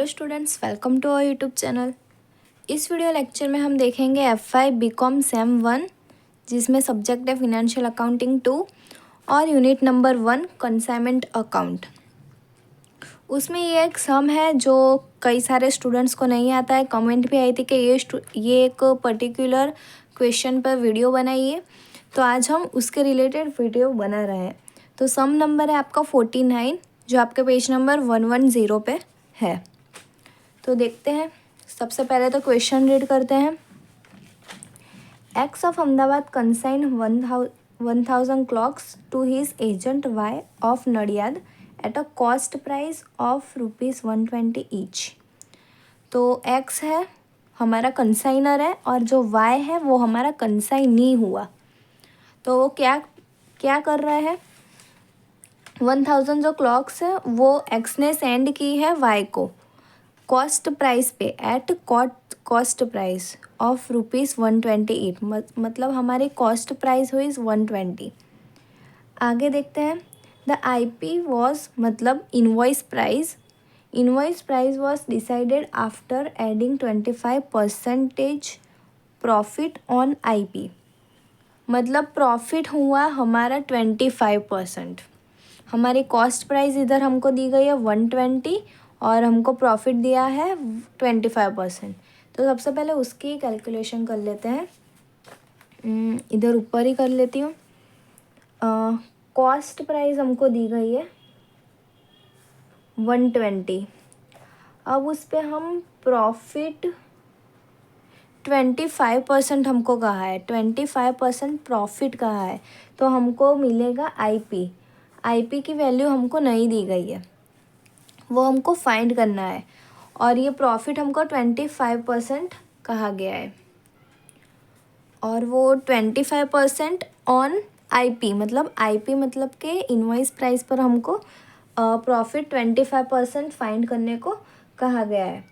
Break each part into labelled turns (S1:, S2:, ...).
S1: Hello students, welcome to our YouTube channel. इस video lecture में हम देखेंगे F5 बीकॉम सेम 1, जिसमें सब्जेक्ट है फिनेंशियल अकाउंटिंग 2 और यूनिट नंबर 1 कंसाइनमेंट अकाउंट। उसमें ये एक सम है जो कई सारे स्टूडेंट्स को नहीं आता है। कमेंट भी आई थी कि ये एक पर्टिकुलर क्वेश्चन पर वीडियो बनाइए, तो आज हम उसके रिलेटेड वीडियो बना रहे हैं। तो सम नंबर है आपका 49, जो आपके पेज नंबर 110 पे है। तो देखते हैं। सबसे पहले तो क्वेश्चन रीड करते हैं। X of Ahmedabad consign 1000 clocks to his agent Y of Nadiad at a cost price of ₹120 each. तो एक्स है हमारा कंसाइनर है और जो वाई है वो हमारा कंसाइनी हुआ। तो वो क्या क्या कर रहा है, 1000 जो क्लॉक्स है वो एक्स ने सेंड की है वाई को कॉस्ट प्राइस पे, एट कॉस्ट प्राइस ऑफ ₹128। मतलब हमारी कॉस्ट प्राइस हुई 120। आगे देखते हैं। द IP वॉज मतलब invoice price was decided after adding 25% profit on IP। मतलब प्रॉफिट हुआ हमारा 25%। हमारी कॉस्ट प्राइस इधर हमको दी गई है 120 और हमको प्रॉफिट दिया है 25%। तो सबसे पहले उसकी कैलकुलेशन कर लेते हैं। इधर ऊपर ही कर लेती हूँ। कॉस्ट प्राइस हमको दी गई है 120। अब उस पर हम प्रॉफिट 25% हमको कहा है, 25% प्रॉफिट कहा है, तो हमको मिलेगा IP की वैल्यू हमको नहीं दी गई है, वो हमको फाइंड करना है। और ये प्रॉफिट हमको 25% कहा गया है और वो 25% ऑन IP मतलब के इनवॉइस प्राइस पर हमको प्रॉफिट 25% फाइंड करने को कहा गया है।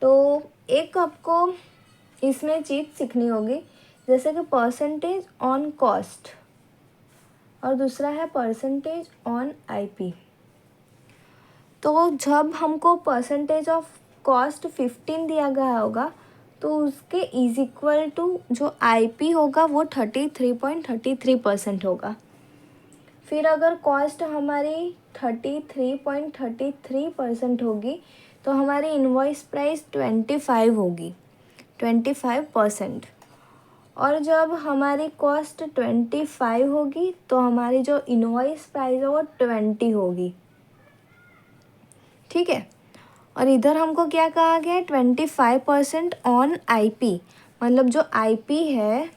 S1: तो एक आपको इसमें चीज़ सीखनी होगी, जैसे कि परसेंटेज ऑन कॉस्ट और दूसरा है परसेंटेज ऑन IP। तो जब हमको परसेंटेज ऑफ कॉस्ट 15 दिया गया होगा तो उसके इज इक्वल टू जो IP होगा वो 33.33% होगा। फिर अगर कॉस्ट हमारी 33.33% होगी तो हमारी इनवॉइस प्राइस 25 होगी, 25%। और जब हमारी कॉस्ट 25 होगी तो हमारी जो इनवॉइस प्राइस है वो 20 होगी। ठीक है। और इधर हमको क्या कहा गया है, 25% ऑन IP। मतलब जो IP है,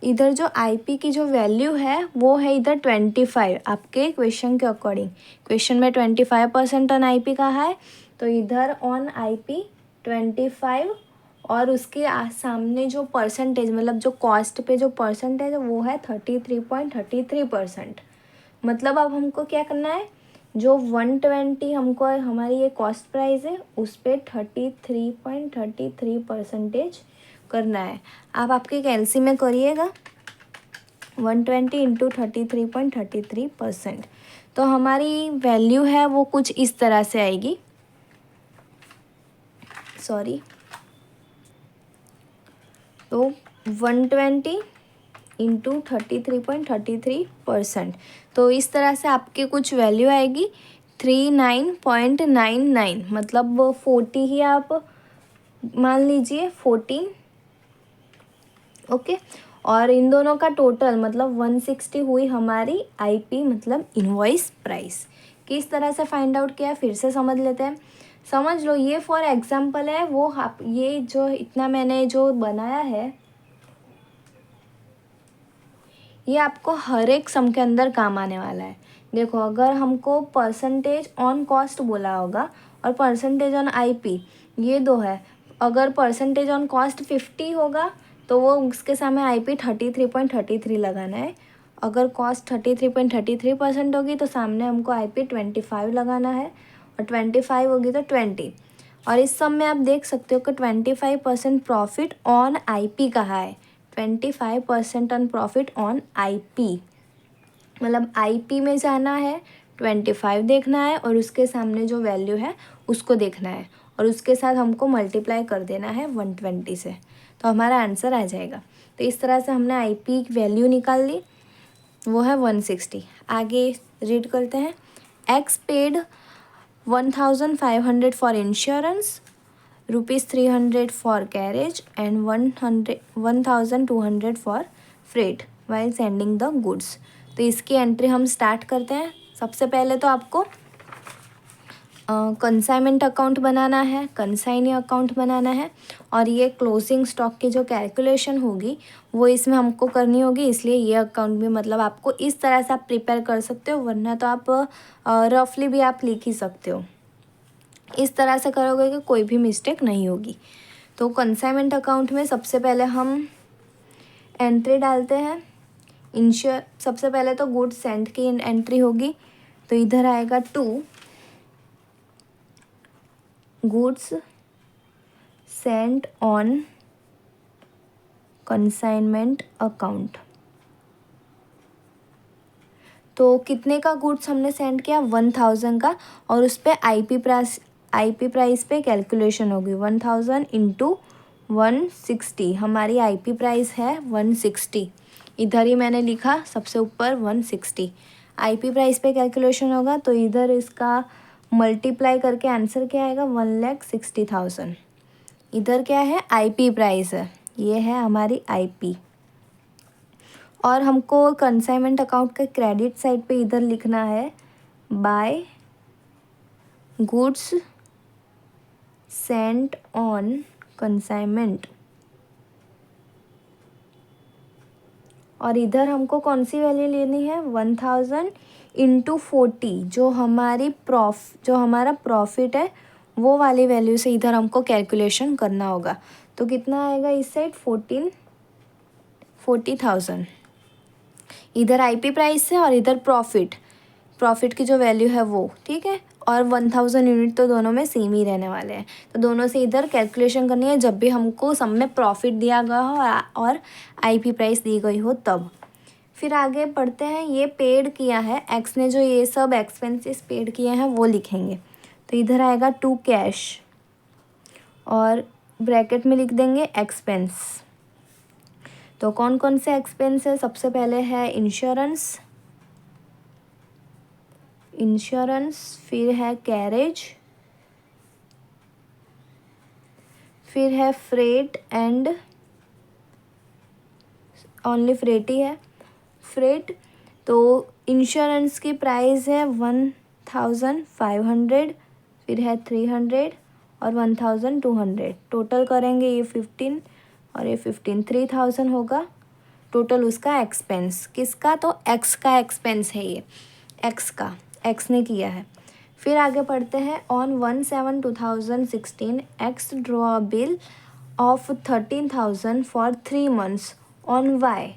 S1: इधर जो IP की जो वैल्यू है वो है इधर 25 आपके क्वेश्चन के अकॉर्डिंग। क्वेश्चन में 25% ऑन IP कहा है, तो इधर ऑन IP 25 और उसके सामने जो परसेंटेज मतलब जो कॉस्ट पे जो परसेंटेज है वो है 33.33%। मतलब अब हमको क्या करना है, जो 120 हमको हमारी ये कॉस्ट प्राइस है उस पर 33.33% करना है। आप आपके कैलसी में करिएगा 120 इंटू 33.33%। तो हमारी वैल्यू है वो कुछ इस तरह से आएगी। तो 120 इंटू 33.33%, तो इस तरह से आपकी कुछ वैल्यू आएगी 39.99। मतलब 40 ही आप मान लीजिए, 14। ओके। और इन दोनों का टोटल मतलब 160 हुई हमारी IP मतलब इनवॉइस प्राइस। किस तरह से फाइंड आउट किया फिर से समझ लेते हैं। समझ लो, ये फॉर एग्जांपल है, वो आप ये जो इतना मैंने जो बनाया है ये आपको हर एक सम के अंदर काम आने वाला है। देखो, अगर हमको परसेंटेज ऑन कॉस्ट बोला होगा और परसेंटेज ऑन IP ये दो है, अगर परसेंटेज ऑन कॉस्ट 50 होगा तो वो उसके सामने IP 33.33 लगाना है। अगर कॉस्ट 33.33% होगी तो सामने हमको IP 25 लगाना है और 25 होगी तो 20। और इस सम में आप देख सकते हो कि 25% प्रॉफिट ऑन IP कहा है, 25% ऑन प्रॉफिट ऑन IP। मतलब IP में जाना है 25 देखना है और उसके सामने जो वैल्यू है उसको देखना है और उसके साथ हमको मल्टीप्लाई कर देना है 120 से, तो हमारा आंसर आ जाएगा। तो इस तरह से हमने आईपी की वैल्यू निकाल ली, वो है 160। आगे रीड करते हैं। X paid 1500 for insurance, ₹300 for carriage and 1200 for freight while sending the goods. तो इसकी एंट्री हम स्टार्ट करते हैं। सबसे पहले तो आपको कंसाइनमेंट अकाउंट बनाना है, कंसाइनी अकाउंट बनाना है और ये क्लोजिंग स्टॉक की जो कैलकुलेशन होगी वो इसमें हमको करनी होगी, इसलिए ये अकाउंट भी मतलब आपको इस तरह से आप प्रिपेयर कर सकते हो, वरना तो आप रफली भी आप लिख ही सकते हो। इस तरह से करोगे कि कोई भी मिस्टेक नहीं होगी। तो कंसाइनमेंट अकाउंट में सबसे पहले हम एंट्री डालते हैं। सबसे पहले तो गुड्स सेंड की एंट्री होगी, तो इधर आएगा 2 goods sent on consignment account. तो कितने का गुड्स हमने सेंड किया? 1000 का, और उस पर आईपी प्राइस पे कैलकुलेशन होगी। 1000 इंटू 160, हमारी आईपी प्राइस है 160। इधर ही मैंने लिखा सबसे ऊपर 160। आईपी प्राइस पे कैलकुलेशन होगा तो इधर इसका मल्टीप्लाई करके आंसर क्या आएगा? 1,60,000। इधर क्या है? आईपी प्राइस है, ये है हमारी आईपी। और हमको कंसाइनमेंट अकाउंट के क्रेडिट साइड पे इधर लिखना है by goods sent on consignment. और इधर हमको कौन सी वैल्यू लेनी है? 1000 इंटू 40, जो हमारा प्रॉफिट है वो वाली वैल्यू से इधर हमको कैलकुलेशन करना होगा। तो कितना आएगा इस साइड? 40,000। इधर आईपी प्राइस है और इधर प्रॉफिट की जो वैल्यू है वो, ठीक है। और 1000 यूनिट तो दोनों में सेम ही रहने वाले हैं, तो दोनों से इधर कैलकुलेशन करनी है जब भी हमको सब में प्रॉफिट दिया गया हो और आईपी प्राइस दी गई हो तब। फिर आगे पढ़ते हैं। ये पेड किया है एक्स ने, जो ये सब एक्सपेंसेस पेड किए हैं वो लिखेंगे। तो इधर आएगा 2 कैश और ब्रैकेट में लिख देंगे एक्सपेंस। तो कौन कौन से एक्सपेंस है? सबसे पहले है इंश्योरेंस, फिर है कैरेज, फिर है फ्रेट एंड ओनली फ्रेट ही है, फ्रेट। तो इंश्योरेंस की प्राइस है 1500, फिर है 300 और 1200। टोटल करेंगे ये 15 और ये 15, 3000 होगा टोटल उसका एक्सपेंस। किसका? तो एक्स का एक्सपेंस है ये, एक्स ने किया है। फिर आगे पढ़ते हैं। On 1/7/2016 X draw a bill of 13,000 for 3 months on Y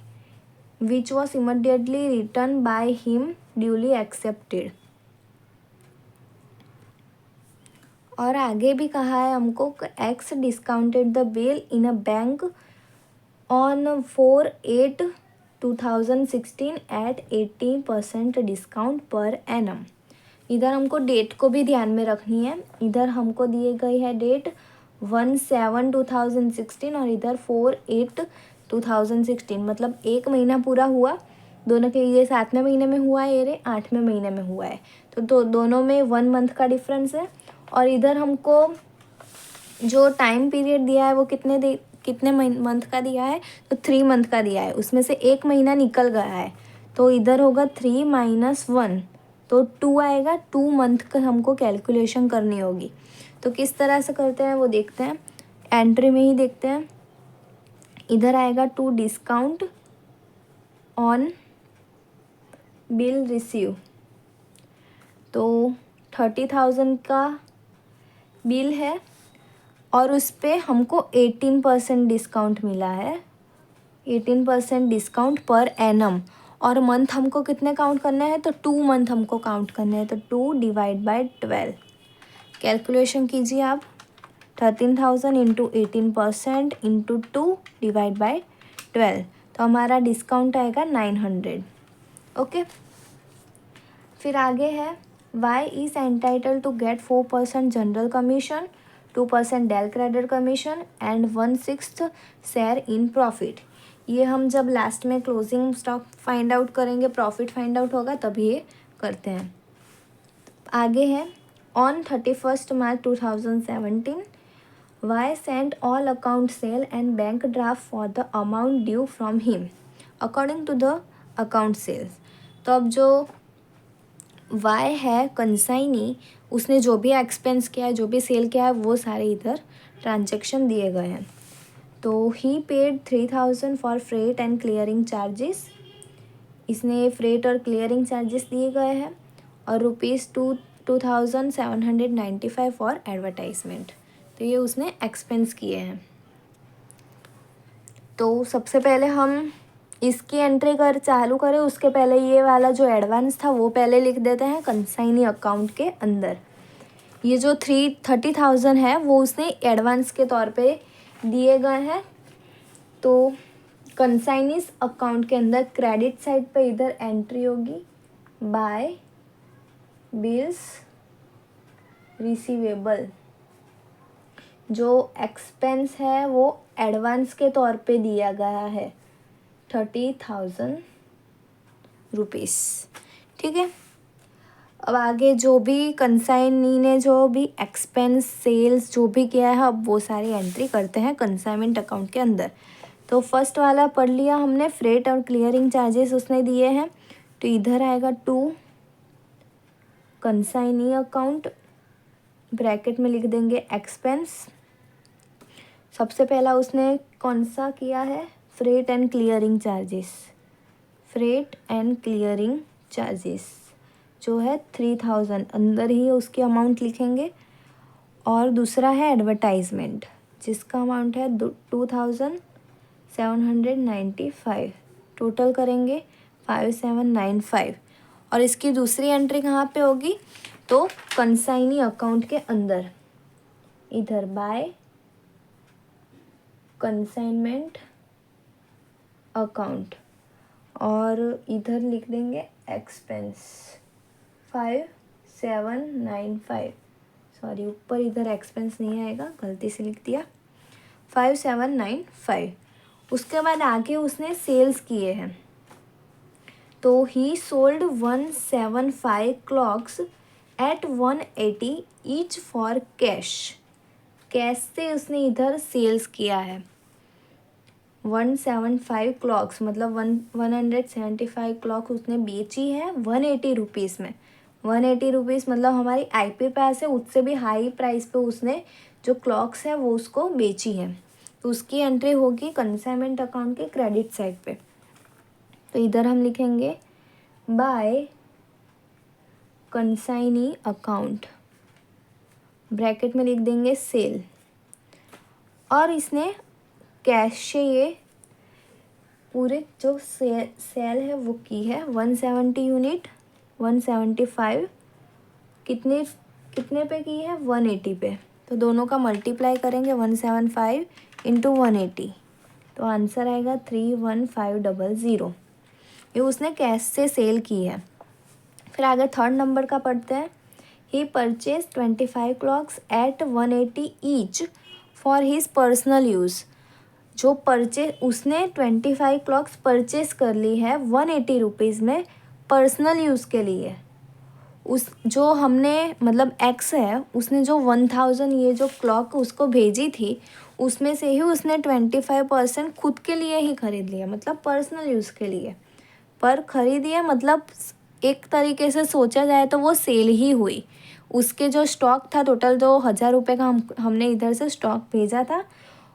S1: which was immediately return by him duly accepted. और आगे भी कहा है हमको X discounted the bill in a bank on 4/8/2016 at 80% discount पर एनम। इधर हमको डेट को भी ध्यान में रखनी है। इधर हमको दिए गई है डेट 1/7/2016 और इधर 4/8/2016, मतलब 1 महीना पूरा हुआ दोनों के। ये 7वें महीने में हुआ है, ये 8वें महीने में हुआ है, तो दोनों में 1 मंथ का डिफरेंस है। और इधर हमको जो टाइम पीरियड दिया है वो कितने मंथ का दिया है? तो 3 मंथ का दिया है, उसमें से 1 महीना निकल गया है, तो इधर होगा 3 - 1, तो 2 आएगा। 2 मंथ का हमको कैलकुलेशन करनी होगी। तो किस तरह से करते हैं वो देखते हैं, एंट्री में ही देखते हैं। इधर आएगा 2 डिस्काउंट ऑन बिल रिसीव। तो 30,000 का बिल है और उस पर हमको 18% डिस्काउंट मिला है, 18% डिस्काउंट पर एनम। और मंथ हमको कितने काउंट करने हैं? तो 2 मंथ हमको काउंट करने हैं, तो 2 / 12। कैलकुलेशन कीजिए आप। 13,000 इंटू 18% इंटू 2 / 12, तो हमारा डिस्काउंट आएगा 900। ओके। फिर आगे है Y is entitle to get 4% general commission, 2% del credit commission and 1/6 share in profit. ये हम जब लास्ट में क्लोजिंग स्टॉक फाइंड आउट करेंगे, प्रॉफिट फाइंड आउट होगा तभी ये करते हैं। आगे है on 31 March 2017 Y sent all account sale and bank draft for the amount due from him according to the account sales. तो अब जो वाई है कंसाइनी, उसने जो भी एक्सपेंस किया है, जो भी सेल किया है, वो सारे इधर ट्रांजेक्शन दिए गए हैं। तो he paid 3000 for freight and clearing charges, इसने फ्रेट और क्लियरिंग चार्जेस दिए गए हैं, और ₹2795 फॉर एडवर्टाइजमेंट। तो ये उसने एक्सपेंस किए हैं। तो सबसे पहले हम इसकी एंट्री चालू करें, उसके पहले ये वाला जो एडवांस था वो पहले लिख देते हैं कंसाइनी अकाउंट के अंदर। ये जो 30,000 है वो उसने एडवांस के तौर पे दिए गए हैं। तो कंसाइनीज अकाउंट के अंदर क्रेडिट साइड पे इधर एंट्री होगी बाय बिल्स रिसीवेबल। जो एक्सपेंस है वो एडवांस के तौर पे दिया गया है 30,000 रुपीज़। ठीक है, अब आगे जो भी कंसाइनी ने जो भी एक्सपेंस सेल्स जो भी किया है, अब वो सारी एंट्री करते हैं कंसाइनमेंट अकाउंट के अंदर। तो फर्स्ट वाला पढ़ लिया हमने, फ्रेट और क्लियरिंग चार्जेस उसने दिए हैं, तो इधर आएगा टू कंसाइनी अकाउंट, ब्रैकेट में लिख देंगे एक्सपेंस। सबसे पहला उसने कौन सा किया है, freight and clearing charges, freight and clearing charges जो है 3000, अंदर ही उसकी अमाउंट लिखेंगे। और दूसरा है एडवर्टाइजमेंट जिसका अमाउंट है 2795, टोटल करेंगे 5795। और इसकी दूसरी एंट्री कहाँ पे होगी, तो कंसाइनी अकाउंट के अंदर, इधर बाय कंसाइनमेंट अकाउंट, और इधर लिख देंगे एक्सपेंस 5795। सॉरी, ऊपर इधर एक्सपेंस नहीं आएगा, गलती से लिख दिया, 5795। उसके बाद आगे उसने सेल्स किए हैं, तो he sold 175 clocks at 180 each for cash. Cash से उसने इधर सेल्स किया है 175 क्लॉक्स, मतलब 175 क्लॉक उसने बेची है 180 रुपीज़ में। 180 रुपीज़ मतलब हमारी IP प्राइस है, उससे भी हाई प्राइस पे उसने जो क्लॉक्स है वो उसको बेची है। तो उसकी एंट्री होगी कंसाइनमेंट अकाउंट के क्रेडिट साइड पे। तो इधर हम लिखेंगे बाय कंसाइनी अकाउंट, ब्रैकेट में लिख देंगे सेल, और इसने कैश से ये पूरे जो सेल है वो की है 170 यूनिट, 175 कितने पे की है, 180 पे। तो दोनों का मल्टीप्लाई करेंगे 175 इंटू 180, तो आंसर आएगा 31500। ये उसने कैश से सेल की है। फिर आगे थर्ड नंबर का पढ़ते हैं। He purchase 25 clocks at 180 each for his personal use. जो परचेज उसने 25 क्लॉक्स परचेज कर ली है 180 रुपीज़ में पर्सनल यूज़ के लिए। उस जो हमने मतलब एक्स है, उसने जो 1000 ये जो क्लॉक उसको भेजी थी, उसमें से ही उसने 25% खुद के लिए ही खरीद लिया, मतलब पर्सनल यूज़ के लिए। पर खरीदी है मतलब एक तरीके से सोचा जाए तो वो सेल ही हुई। उसके जो स्टॉक था टोटल, जो 1000 रुपये का हमने इधर से स्टॉक भेजा था,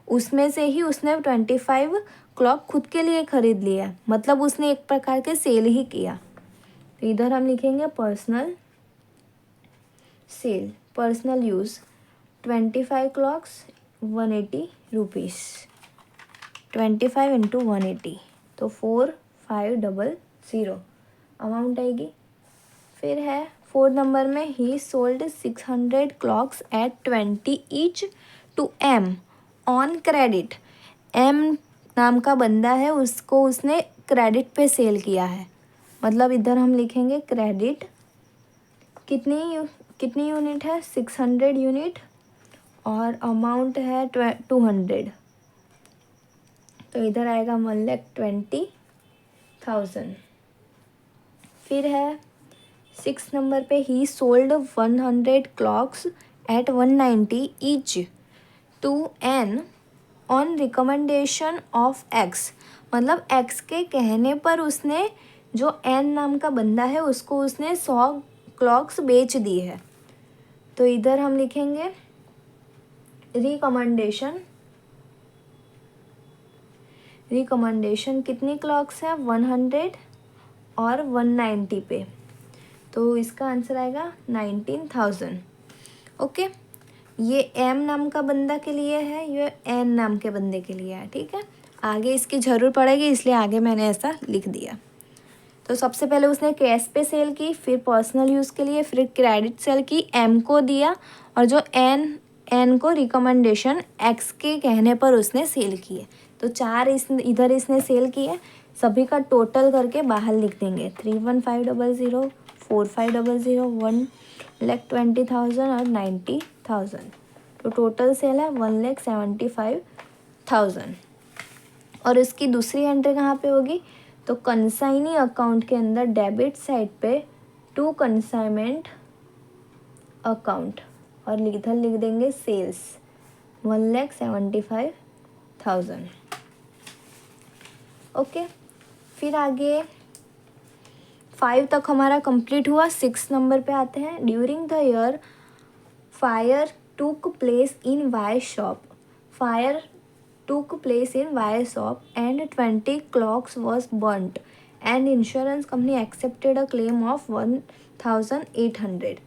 S1: उसमें से ही उसने 25 क्लॉक खुद के लिए खरीद लिया, मतलब उसने एक प्रकार के सेल ही किया। तो इधर हम लिखेंगे personal sale, personal use 25 clocks 180 rupees, 25 into 180, तो 4500 अमाउंट आएगी। फिर है फोर्थ नंबर में, he sold 600 clocks at 20 each to M on credit. M नाम का बंदा है, उसको उसने क्रेडिट पे सेल किया है, मतलब इधर हम लिखेंगे क्रेडिट कितनी यूनिट है? 600 यूनिट और अमाउंट है 200, तो इधर आएगा 1,20,000। फिर है 6 नंबर पे, he sold 100 clocks at 190 each to N on recommendation of X. मतलब एक्स के कहने पर उसने, जो एन नाम का बंदा है, उसको उसने 100 क्लॉक्स बेच दी है। तो इधर हम लिखेंगे रिकमेंडेशन कितनी क्लॉक्स है? 100 और 190 पे, तो इसका आंसर आएगा 19,000। ओके, ये एम नाम का बंदा के लिए है, ये एन नाम के बंदे के लिए है। ठीक है, आगे इसकी ज़रूर पड़ेगी, इसलिए आगे मैंने ऐसा लिख दिया। तो सबसे पहले उसने कैश पे सेल की, फिर पर्सनल यूज़ के लिए, फिर क्रेडिट सेल की, एम को दिया, और जो एन को रिकमेंडेशन एक्स के कहने पर उसने सेल किए। तो 4 इधर इसने सेल किए, सभी का टोटल करके बाहर लिख देंगे। 31500, 4500, 1,20,000 और 90,000। तो टोटल सेल है 1,75,000। और इसकी दूसरी एंट्री कहाँ पे होगी? तो कंसाइनी अकाउंट के अंदर डेबिट साइड पे टू कंसाइनमेंट अकाउंट, और इधर लिख देंगे सेल्स 1,75,000। ओके, फिर आगे 5 तक हमारा कंप्लीट हुआ। 6 नंबर पे आते हैं। During the year fire took place in Y shop, fire took place in Y shop and 20 clocks was burnt and insurance company accepted a claim of 1,800।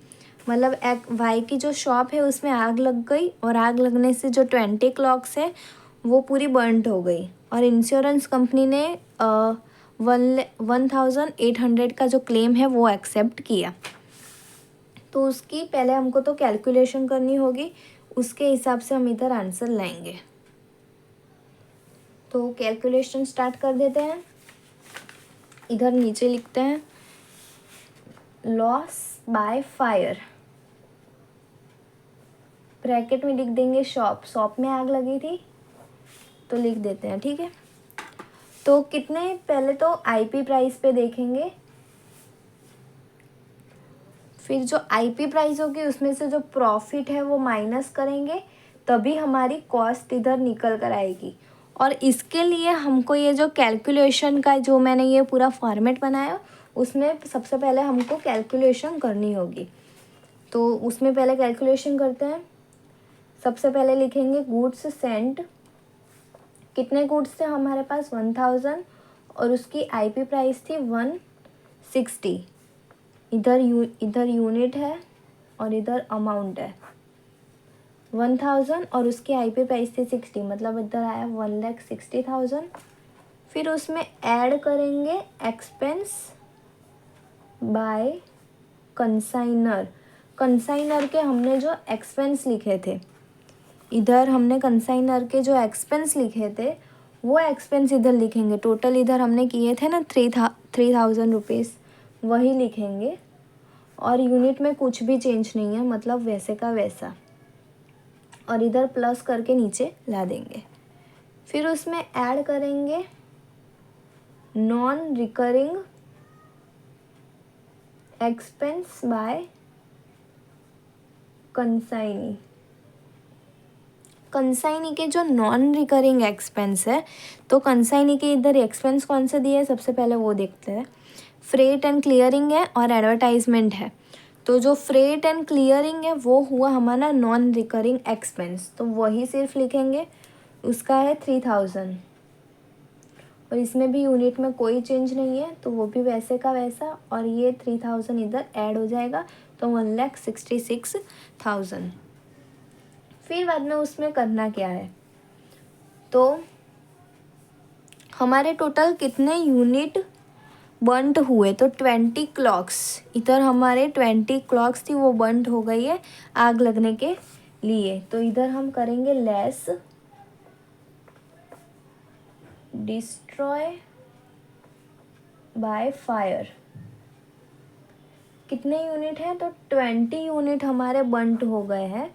S1: मतलब वाई की जो शॉप है उसमें आग लग गई, और आग लगने से जो 20 क्लॉक्स है वो पूरी बर्नट हो गई, और इंश्योरेंस कंपनी ने 1,800 का जो क्लेम है वो एक्सेप्ट किया। तो उसकी पहले हमको तो कैलकुलेशन करनी होगी, उसके हिसाब से हम इधर आंसर लाएंगे। तो कैलकुलेशन स्टार्ट कर देते हैं। इधर नीचे लिखते हैं लॉस बाय फायर, ब्रैकेट में लिख देंगे शॉप में आग लगी थी, तो लिख देते हैं। ठीक है, तो कितने, पहले तो आईपी प्राइस पे देखेंगे, फिर जो आईपी प्राइस होगी उसमें से जो प्रॉफिट है वो माइनस करेंगे, तभी हमारी कॉस्ट इधर निकल कर आएगी। और इसके लिए हमको ये जो कैलकुलेशन का जो मैंने ये पूरा फॉर्मेट बनाया, उसमें सबसे पहले हमको कैलकुलेशन करनी होगी। तो उसमें पहले कैलकुलेशन करते हैं। सबसे पहले लिखेंगे गुड्स सेंट, कितने गुड्स थे हमारे पास? 1,000, और उसकी आईपी प्राइस थी 160। इधर यूनिट है और इधर अमाउंट है 1,000, और उसकी आईपी प्राइस थी 60, मतलब इधर आया 1,60,000। फिर उसमें ऐड करेंगे एक्सपेंस बाय कंसाइनर। कंसाइनर के हमने जो एक्सपेंस लिखे थे, इधर हमने कंसाइनर के जो एक्सपेंस लिखे थे वो एक्सपेंस इधर लिखेंगे। टोटल इधर हमने किए थे ना 3,000 रुपीज़, वही लिखेंगे, और यूनिट में कुछ भी चेंज नहीं है, मतलब वैसे का वैसा, और इधर प्लस करके नीचे ला देंगे। फिर उसमें ऐड करेंगे non recurring expense bye consignee. Consignee के जो नॉन रिकरिंग एक्सपेंस है, तो कंसाइनी के इधर एक्सपेंस कौन से दिए, सबसे पहले वो देखते हैं। फ्रेट एंड क्लियरिंग है और एडवर्टाइजमेंट है। तो जो फ्रेट एंड क्लियरिंग है वो हुआ हमारा नॉन रिकरिंग एक्सपेंस, तो वही सिर्फ लिखेंगे, उसका है 3,000, और इसमें भी यूनिट में कोई चेंज नहीं है, तो वो भी वैसे का वैसा, और ये 3,000 इधर ऐड हो जाएगा, तो 1,66,000। फिर बाद में उसमें करना क्या है, तो हमारे टोटल कितने यूनिट बर्नट हुए, तो 20 क्लॉक्स, इधर हमारे 20 क्लॉक्स थी वो बर्नट हो गई है आग लगने के लिए। तो इधर हम करेंगे लेस डिस्ट्रॉय बाय फायर। कितने यूनिट हैं, तो 20 यूनिट हमारे बंट हो गए हैं।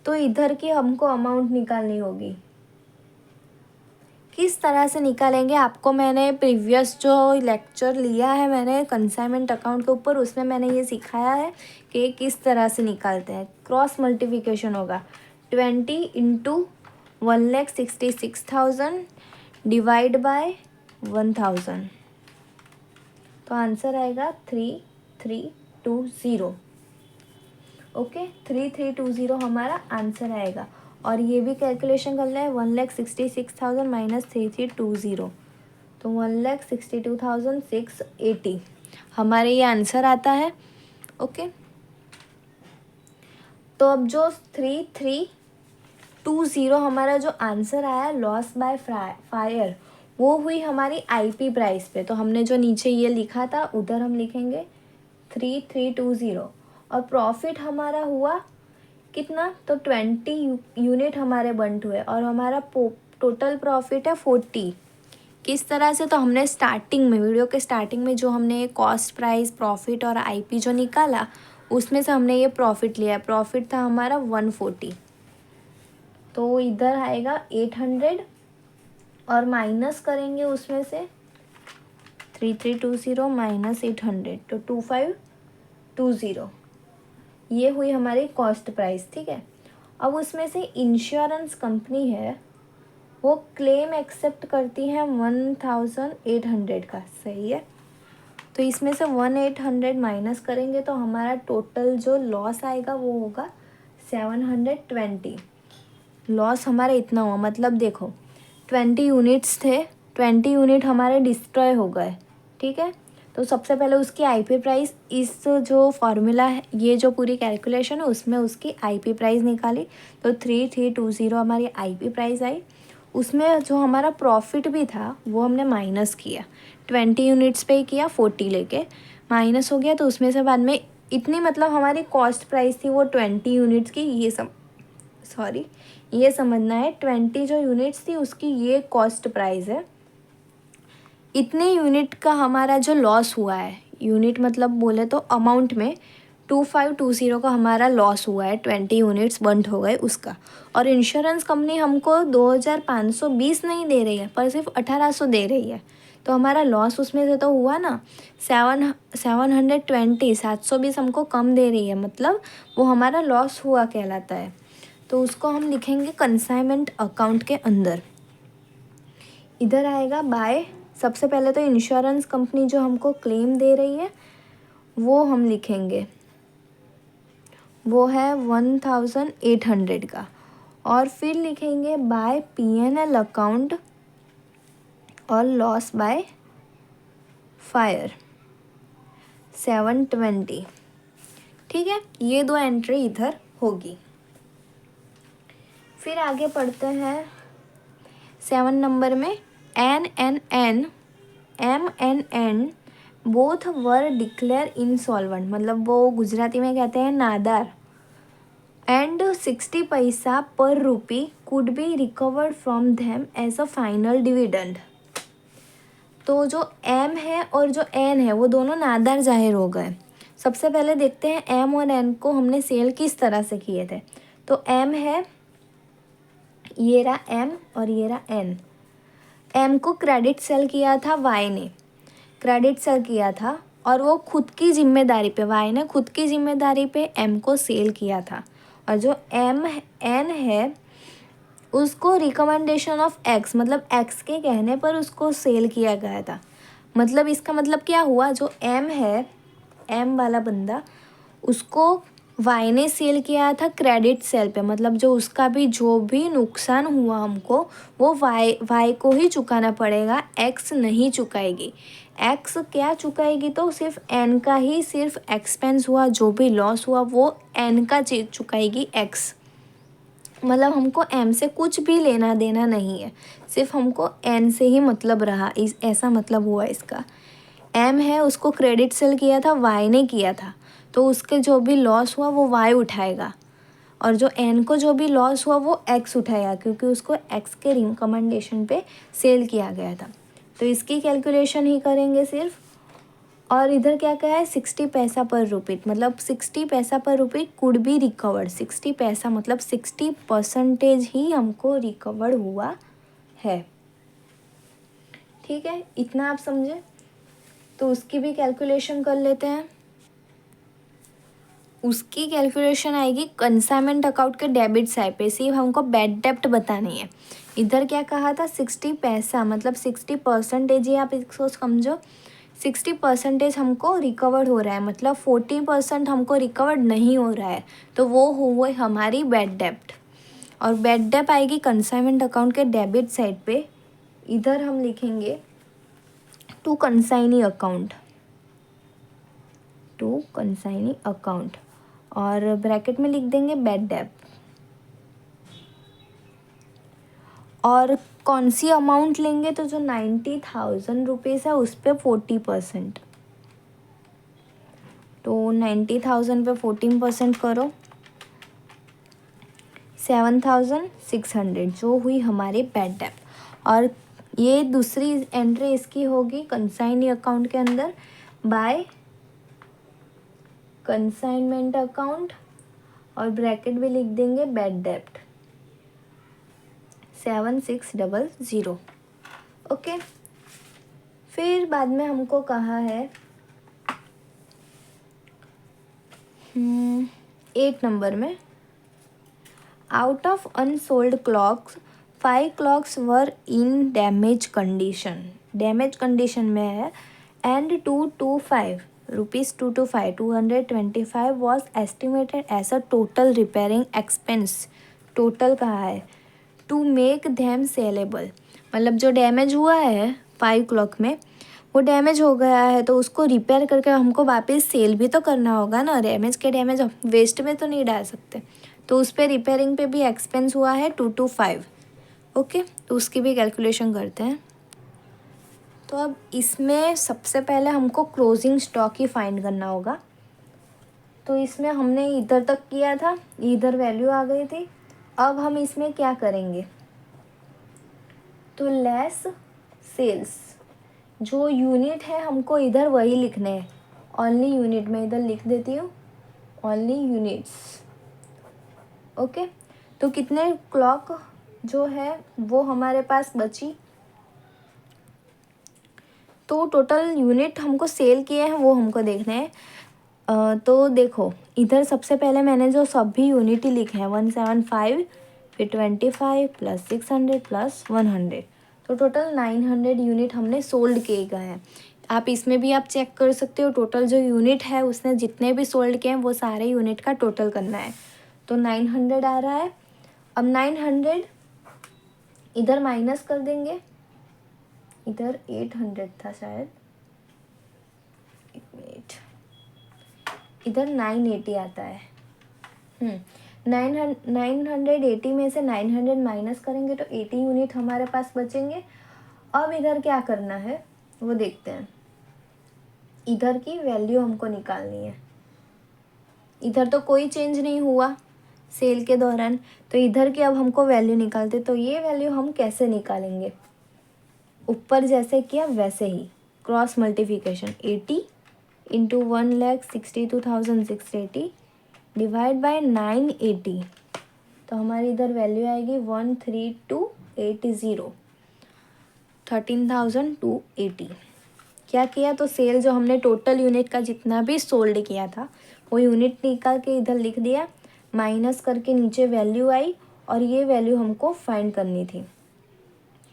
S1: तो इधर की हमको अमाउंट निकालनी होगी। किस तरह से निकालेंगे, आपको मैंने प्रीवियस जो लेक्चर लिया है मैंने कंसाइनमेंट अकाउंट के ऊपर, उसमें मैंने ये सिखाया है कि किस तरह से निकालते हैं। क्रॉस मल्टीप्लिकेशन होगा 20 इंटू 1,66,000 डिवाइड बाय 1000, तो आंसर आएगा 3320। ओके, 3320 हमारा आंसर आएगा। और ये भी कैलकुलेशन कर लें, 1,66,000 माइनस 3320, तो 1,62,680 हमारे ये आंसर आता है। ओके, तो अब जो 3320 हमारा जो आंसर आया लॉस बाय फायर, वो हुई हमारी आईपी प्राइस पे। तो हमने जो नीचे ये लिखा था उधर हम लिखेंगे 3320, और प्रॉफिट हमारा हुआ कितना, तो 20 यूनिट हमारे बंट हुए, और हमारा टोटल प्रॉफिट है 40। किस तरह से, तो हमने स्टार्टिंग में, वीडियो के स्टार्टिंग में जो हमने कॉस्ट प्राइस, प्रॉफिट और आईपी जो निकाला, उसमें से हमने ये प्रॉफिट लिया। प्रॉफिट था हमारा 140, तो इधर आएगा 800, और माइनस करेंगे उसमें से 3320 माइनस 800, तो 2520, ये हुई हमारी कॉस्ट प्राइस। ठीक है, अब उसमें से इंश्योरेंस कंपनी है, वो क्लेम एक्सेप्ट करती है 1800 का, सही है। तो इसमें से 1800 माइनस करेंगे तो हमारा टोटल जो लॉस आएगा वो होगा 720। लॉस हमारा इतना हुआ, मतलब देखो 20 यूनिट्स थे, 20 यूनिट हमारे डिस्ट्रॉय हो गए। ठीक है, तो सबसे पहले उसकी आईपी प्राइस, इस जो फॉर्मूला है, ये जो पूरी कैलकुलेशन है उसमें उसकी आईपी प्राइस निकाली, तो 3320 हमारी आईपी प्राइस आई। उसमें जो हमारा प्रॉफिट भी था वो हमने माइनस किया, 20 यूनिट्स पे ही किया, 40 लेके माइनस हो गया। तो उसमें से बाद में इतनी, मतलब हमारी कॉस्ट प्राइस थी वो 20 यूनिट्स की, ये समझना है 20 जो यूनिट्स थी उसकी ये कॉस्ट प्राइस है। इतने यूनिट का हमारा जो लॉस हुआ है, यूनिट मतलब बोले तो अमाउंट में 2520 का हमारा लॉस हुआ है, 20 यूनिट्स बंद हो गए उसका। और इंश्योरेंस कंपनी हमको 2520 नहीं दे रही है, पर सिर्फ 1800 दे रही है। तो हमारा लॉस उसमें से तो हुआ ना 720 हमको कम दे रही है, मतलब वो हमारा लॉस हुआ कहलाता है। तो उसको हम लिखेंगे कंसाइनमेंट अकाउंट के अंदर। इधर आएगा बाय, सबसे पहले तो इंश्योरेंस कंपनी जो हमको क्लेम दे रही है वो हम लिखेंगे, वो है 1800 का। और फिर लिखेंगे बाय पीएनएल अकाउंट और लॉस बाय फायर 720। ठीक है, ये दो एंट्री इधर होगी। फिर आगे पढ़ते हैं 7 नंबर में, M&N both were declare insolvent, मतलब वो गुजराती में कहते हैं नादार, and 60 paisa per rupee could be recovered from them as a final dividend. तो जो M है और जो N है वो दोनों नादार जाहिर हो गए। सबसे पहले देखते हैं M और N को हमने सेल किस तरह से किए थे। तो M है, ये रहा M और ये रहा N। M को क्रेडिट सेल किया था Y ने, क्रेडिट सेल किया था, और वो खुद की जिम्मेदारी पे, Y ने खुद की जिम्मेदारी पे M को सेल किया था। और जो N है उसको रिकमेंडेशन ऑफ X, मतलब X के कहने पर उसको सेल किया गया था। मतलब इसका मतलब क्या हुआ, जो M है, M वाला बंदा, उसको Y ने सेल किया था क्रेडिट सेल पे, मतलब जो उसका भी जो भी नुकसान हुआ हमको वो Y को ही चुकाना पड़ेगा, X नहीं चुकाएगी। X क्या चुकाएगी, तो सिर्फ N का ही सिर्फ एक्सपेंस हुआ, जो भी लॉस हुआ वो N का चुकाएगी X। मतलब हमको M से कुछ भी लेना देना नहीं है, सिर्फ हमको N से ही मतलब रहा, ऐसा मतलब हुआ इसका। M है, उसको क्रेडिट सेल किया था, Y ने किया था, तो उसके जो भी लॉस हुआ वो Y उठाएगा, और जो N को जो भी लॉस हुआ वो X उठाएगा, क्योंकि उसको X के रिकमेंडेशन पे सेल किया गया था। तो इसकी कैलकुलेशन ही करेंगे सिर्फ, और इधर क्या क्या है 60 पैसा पर रुपी, मतलब 60 paisa per rupee could be recovered. 60 पैसा मतलब 60% ही हमको रिकवर हुआ है। ठीक है, इतना आप समझे। तो उसकी भी कैलकुलेशन कर लेते हैं। उसकी कैलकुलेशन आएगी कंसाइनमेंट अकाउंट के डेबिट साइड पे। सिर्फ हमको बैड डेप्ट बतानी है। इधर क्या कहा था 60 पैसा मतलब 60% ही आप इसको समझो। 60% हमको रिकवर हो रहा है, मतलब 40% हमको रिकवर नहीं हो रहा है, तो वो हुए हमारी बैड डेप्ट। और बैड डेप्ट आएगी कंसाइनमेंट अकाउंट के डेबिट साइड पे। इधर हम लिखेंगे to consignee account, to consignee account, और ब्रैकेट में लिख देंगे बैड डेप्ट। और कौन सी अमाउंट लेंगे, तो जो 90,000 रुपीज़ है उस पर 40%। तो 90,000 पे 14% करो, 7,600 जो हुई हमारी बैड डेप्ट। और ये दूसरी एंट्री इसकी होगी कंसाइनी अकाउंट के अंदर बाय कंसाइनमेंट अकाउंट, और ब्रैकेट भी लिख देंगे बैड डेप्ट 7600। ओके, फिर बाद में हमको कहा है 8 नंबर में, out of unsold clocks 5 clocks were in damage condition. Damage condition में है and 225 rupees 225 was estimated as a total repairing expense. Total कहा है टू मेक देम सेलेबल, मतलब जो डैमेज हुआ है 5 क्लॉक में वो डैमेज हो गया है, तो उसको रिपेयर करके हमको वापस सेल भी तो करना होगा ना। डैमेज के डैमेज वेस्ट में तो नहीं डाल सकते, तो उस पर रिपेयरिंग पे भी एक्सपेंस हुआ है 225। ओके, तो उसकी भी कैलकुलेशन करते हैं। तो अब इसमें सबसे पहले हमको क्लोजिंग स्टॉक ही फाइंड करना होगा। तो इसमें हमने इधर तक किया था, इधर वैल्यू आ गई थी। अब हम इसमें क्या करेंगे, तो लेस सेल्स, जो यूनिट है हमको इधर वही लिखने हैं, ओनली यूनिट। मैं इधर लिख देती हूँ ओनली यूनिट्स। ओके, तो कितने क्लॉक जो है वो हमारे पास बची, तो टोटल यूनिट हमको सेल किए हैं वो हमको देखने हैं। तो देखो इधर सबसे पहले मैंने जो सभी यूनिट ही लिखे हैं 175 फिर 25 प्लस 600 प्लस 100, तो टोटल 900 यूनिट हमने सोल्ड किए गए हैं। आप इसमें भी आप चेक कर सकते हो, टोटल जो यूनिट है उसने जितने भी सोल्ड किए हैं वो सारे यूनिट का टोटल करना है। तो 900 आ रहा है। अब 900 इधर माइनस कर देंगे, इधर 800 था शायद, एक मिनट, इधर 980 आता है। 980 में से 900 माइनस करेंगे तो 80 यूनिट हमारे पास बचेंगे। अब इधर क्या करना है वो देखते हैं। इधर की वैल्यू हमको निकालनी है। इधर तो कोई चेंज नहीं हुआ सेल के दौरान, तो इधर की अब हमको वैल्यू निकालते। तो ये वैल्यू हम कैसे निकालेंगे, ऊपर जैसे किया वैसे ही cross multiplication 80 into 1,62,680 divide by 980, तो हमारी इधर वैल्यू आएगी 13280, 13,280। क्या किया, तो सेल जो हमने टोटल यूनिट का जितना भी सोल्ड किया था वो यूनिट निकाल के इधर लिख दिया, माइनस करके नीचे वैल्यू आई, और ये वैल्यू हमको फाइंड करनी थी।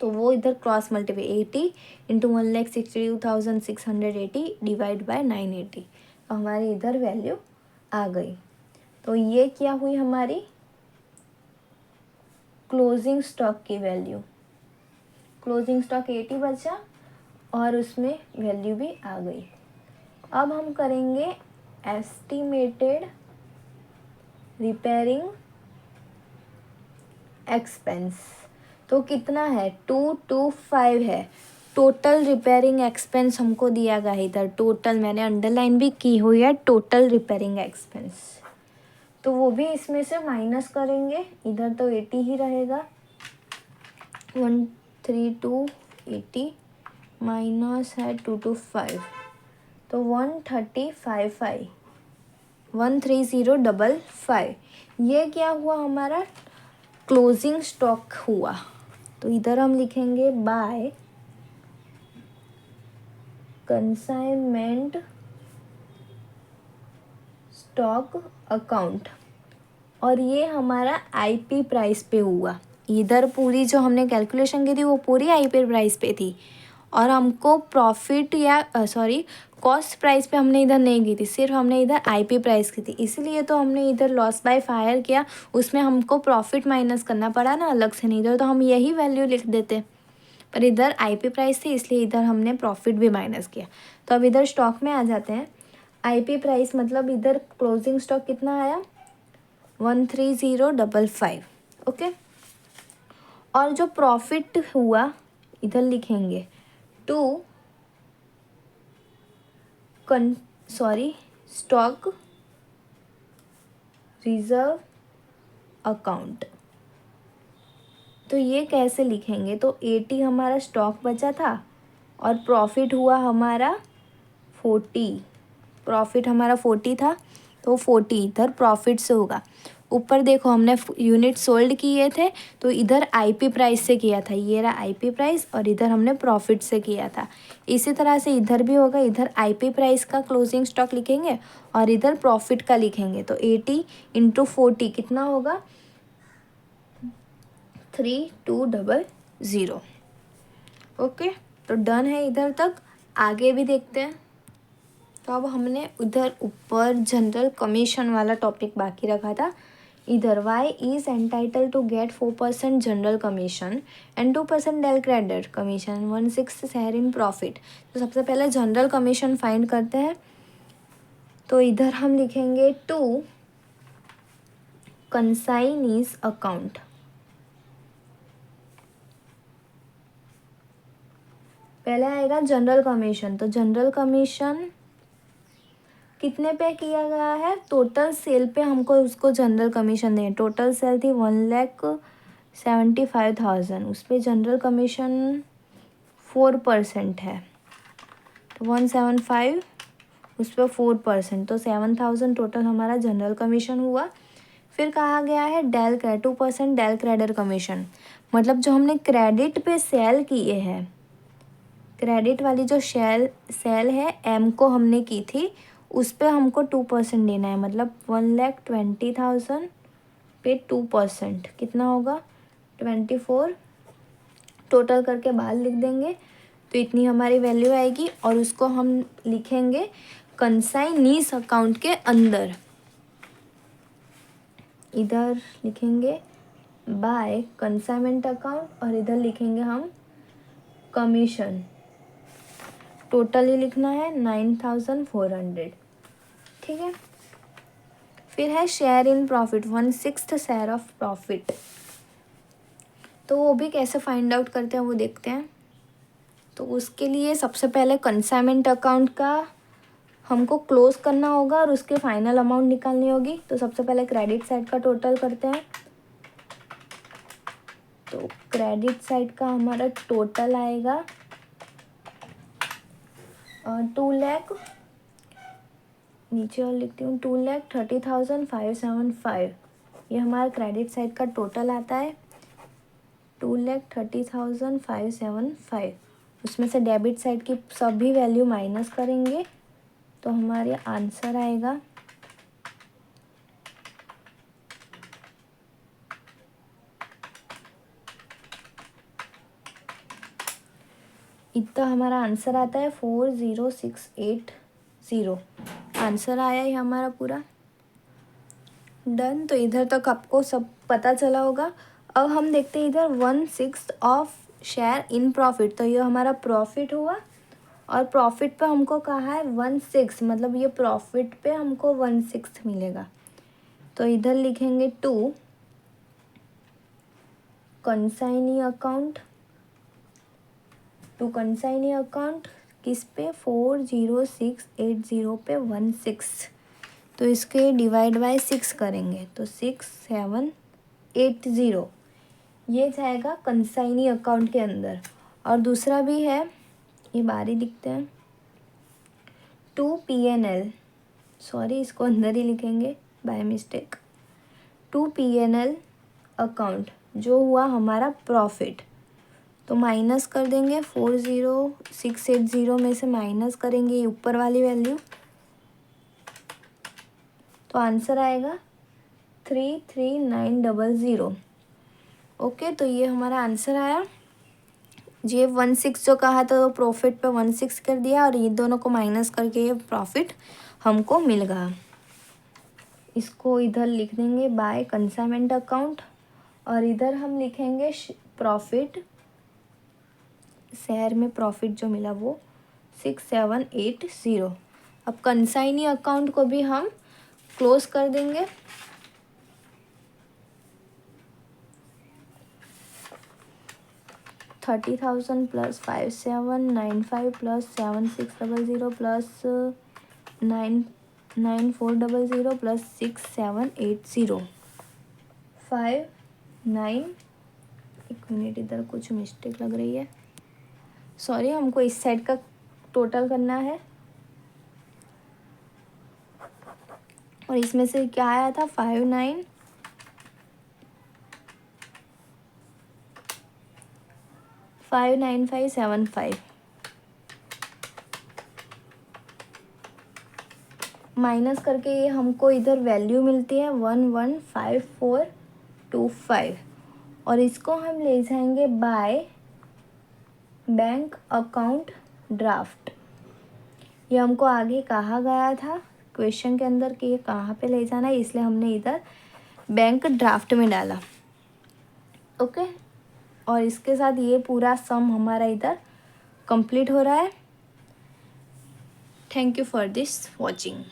S1: तो वो इधर cross multiply 80 into 1,62,680 divide by 980, हमारी इधर वैल्यू आ गई। तो ये क्या हुई हमारी क्लोजिंग स्टॉक की वैल्यू। क्लोजिंग स्टॉक 80 बचा और उसमें वैल्यू भी आ गई। अब हम करेंगे एस्टिमेटेड रिपेयरिंग एक्सपेंस। तो कितना है 225 है टोटल रिपेयरिंग एक्सपेंस हमको दिया गया है। इधर टोटल मैंने अंडरलाइन भी की हुई है, टोटल रिपेयरिंग एक्सपेंस, तो वो भी इसमें से माइनस करेंगे। इधर तो 80 ही रहेगा, 13280 माइनस है 225, तो 13055 ये क्या हुआ हमारा क्लोजिंग स्टॉक हुआ। तो इधर हम लिखेंगे बाय कंसाइनमेंट स्टॉक अकाउंट, और ये हमारा आईपी प्राइस पे हुआ। इधर पूरी जो हमने कैलकुलेशन की थी वो पूरी आईपी प्राइस पे थी, और हमको प्रॉफिट या कॉस्ट प्राइस पे हमने इधर नहीं की थी, सिर्फ हमने इधर आईपी प्राइस की थी। इसलिए तो हमने इधर लॉस बाय फायर किया, उसमें हमको प्रॉफिट माइनस करना पड़ा ना अलग से, नहीं इधर तो हम यही वैल्यू लिख देते, पर इधर आईपी प्राइस थी इसलिए इधर हमने प्रॉफिट भी माइनस किया। तो अब इधर स्टॉक में आ जाते हैं। आईपी प्राइस मतलब इधर क्लोजिंग स्टॉक कितना आया 13055, ओके। और जो प्रॉफिट हुआ इधर लिखेंगे टू स्टॉक रिजर्व अकाउंट। तो ये कैसे लिखेंगे, तो 80 हमारा स्टॉक बचा था और प्रॉफिट हुआ हमारा 40, प्रॉफिट हमारा 40 था, तो 40 इधर प्रॉफिट से होगा। ऊपर देखो हमने यूनिट सोल्ड किए थे, तो इधर आईपी प्राइस से किया था, ये रहा आईपी प्राइस, और इधर हमने प्रॉफिट से किया था। इसी तरह से इधर भी होगा, इधर आईपी प्राइस का क्लोजिंग स्टॉक लिखेंगे और इधर प्रॉफिट का लिखेंगे। तो 80 × 40 कितना होगा 3200, ओके। तो डन है इधर तक, आगे भी देखते हैं। तो अब हमने उधर ऊपर जनरल कमीशन वाला टॉपिक बाकी रखा था। इधर Y is entitle to get 4% general commission and 2% del credit commission 1/6 share in profit. तो सबसे पहले जनरल कमीशन फाइंड करते हैं। तो इधर हम लिखेंगे टू कंसाइनीज अकाउंट। पहले आएगा जनरल कमीशन, तो जनरल कमीशन कितने पे किया गया है, टोटल सेल पे हमको उसको जनरल कमीशन दें। टोटल सेल थी 1,75,000, उस पर जनरल कमीशन 4% है, तो 175 उस पर 4%, तो 7,000 टोटल हमारा जनरल कमीशन हुआ। फिर कहा गया है 2% डेल क्रेडिट कमीशन, मतलब जो हमने क्रेडिट पे सेल किए हैं, क्रेडिट वाली जो सेल है एम को हमने की थी, उस पे हमको 2% देना है, मतलब 1,20,000 पे 2% कितना होगा 24, टोटल करके बाहर लिख देंगे। तो इतनी हमारी वैल्यू आएगी, और उसको हम लिखेंगे कंसाइनीज अकाउंट के अंदर। इधर लिखेंगे बाय कंसाइनमेंट अकाउंट, और इधर लिखेंगे हम कमीशन, टोटल ही लिखना है 9,400, ठीक है। फिर है share in profit 1/6 share of profit. तो वो भी कैसे फाइंड आउट करते हैं वो देखते हैं। तो उसके लिए सबसे पहले कंसाइनमेंट अकाउंट का हमको क्लोज करना होगा और उसके फाइनल अमाउंट निकालनी होगी। तो सबसे पहले क्रेडिट साइड का टोटल करते हैं। तो क्रेडिट साइड का हमारा टोटल आएगा 2 लाख, नीचे और लिखती हूँ 2,30,575, ये हमारा क्रेडिट साइड का टोटल आता है 2,30,575। उसमें से डेबिट साइड की सभी वैल्यू माइनस करेंगे, तो हमारे आंसर आएगा इतना, हमारा आंसर आता है 40680। आंसर आया है हमारा पूरा डन। तो इधर तक आपको सब पता चला होगा। अब हम देखते हैं इधर 1/6 ऑफ शेयर इन प्रॉफिट। तो ये हमारा प्रॉफिट हुआ, और प्रॉफिट पे हमको कहा है 1/6, मतलब ये प्रॉफिट पे हमको 1/6 मिलेगा। तो इधर लिखेंगे टू कंसाइनी अकाउंट, किस पे 40680 पे 1/6, तो इसके डिवाइड बाय 6 करेंगे तो 6780, ये जाएगा कंसाइनी अकाउंट के अंदर। और दूसरा भी है, ये बारी लिखते हैं टू PNL, सॉरी इसको अंदर ही लिखेंगे by mistake, to PNL account जो हुआ हमारा प्रॉफिट, तो माइनस कर देंगे 40680 में से माइनस करेंगे ये ऊपर वाली वैल्यू, तो आंसर आएगा 33900। ओके, तो ये हमारा आंसर आया। ये 16 जो कहा था तो प्रॉफिट पे 16 कर दिया और ये दोनों को माइनस करके ये प्रॉफिट हमको मिल गया। इसको इधर लिख देंगे बाय कंसाइनमेंट अकाउंट और इधर हम लिखेंगे प्रॉफिट, शेयर में प्रॉफिट जो मिला वो 6780। अब कंसाइनी अकाउंट को भी हम क्लोज कर देंगे। $30,000 प्लस 5795 प्लस 7600 प्लस 99400 प्लस 6780 59। एक मिनट, इधर कुछ मिस्टेक लग रही है, सॉरी, हमको इस साइड का टोटल करना है और इसमें से क्या आया था 59575 माइनस करके ये हमको इधर वैल्यू मिलती है 115425 और इसको हम ले जाएंगे बाय बैंक अकाउंट ड्राफ्ट। ये हमको आगे कहा गया था क्वेश्चन के अंदर कि ये कहाँ पे ले जाना है, इसलिए हमने इधर बैंक ड्राफ्ट में डाला। ओके, और इसके साथ ये पूरा सम हमारा इधर कंप्लीट हो रहा है। Thank you for this watching.